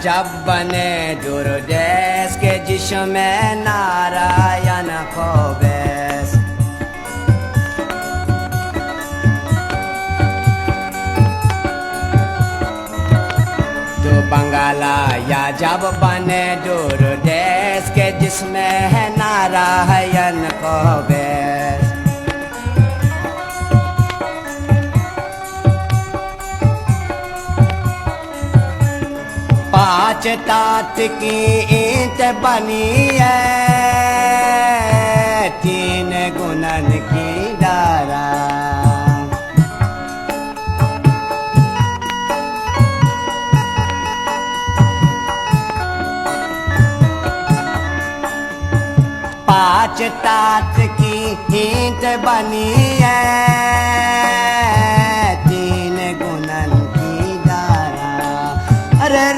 जब बने दुर्देश के जिसमें नारायण को बेस। तो बंगाला या जब बने दुर्देश के जिसमें है नारायण को बेस। पांच तात की ईंट बनी है, तीन गुणन की डारा। पांच तात की ईंट बनी है, तीन गुणन की डारा। अरे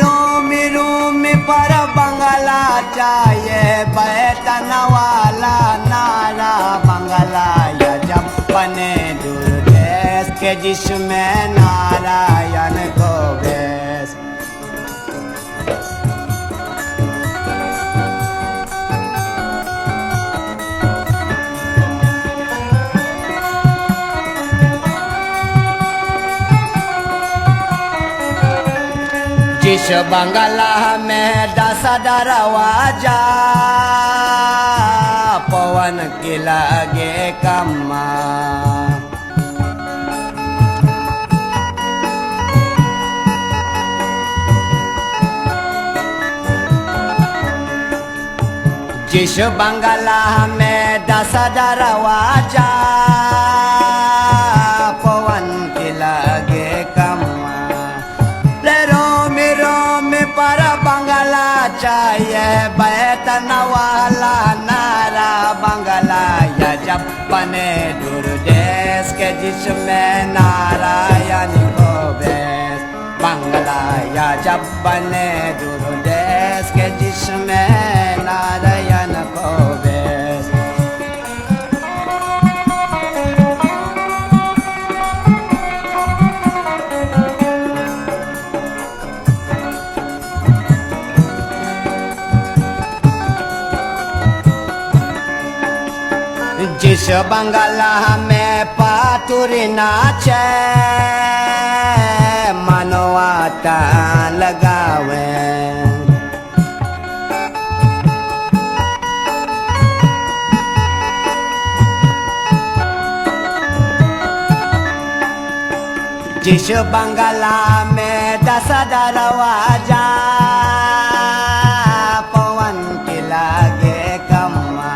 पर बंगला चाहिए बैठन वाला नारा बंगला या जब बने दुर्देश के जिसमें नारायण को बेस। जिस बंगला में 10 दरवाजा, पवन के लगे कम्मा। जिस बंगला में 10 दरवाजा, पवन के लगे कम्मा। पर बंगला चाहिए बैठन वाला नारा बंगला या जब बने दुर्देश के जिसमें नारायण को बेस। बंगला या जब बने दुर्देश के जिसमें नारायण को बेस। जिस बंगला में पातुरी नाचे, मनवाता लगावे। जिस बंगला में 10 दरवाजा, पवन के लागे कम्मा।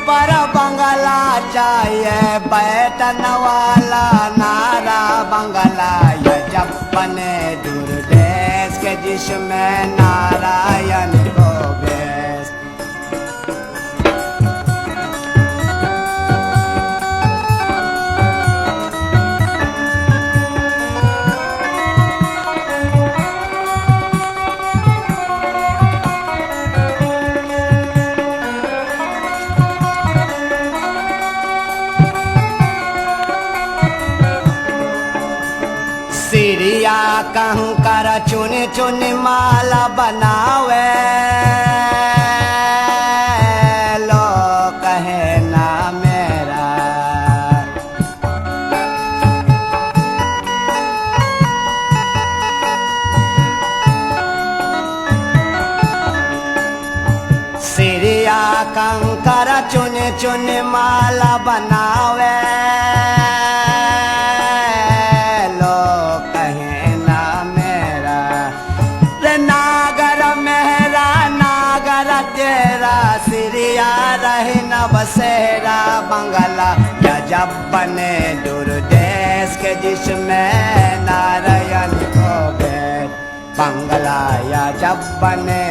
पर बंगला चाहिए बैठन वाला नारा बंगला या जब बने दुर्देश के जिसमें नारायण को बेस। सिरिया कंकर चुन चुन माला बनावे, लो कहे ना मेरा। सिरिया कंकर चुन चुन माला बनावे, सिरिया रहे न बसेरा बंगला या जब बने दुर्देश के जिसमें नारायण को बेस। बंगला या जब बने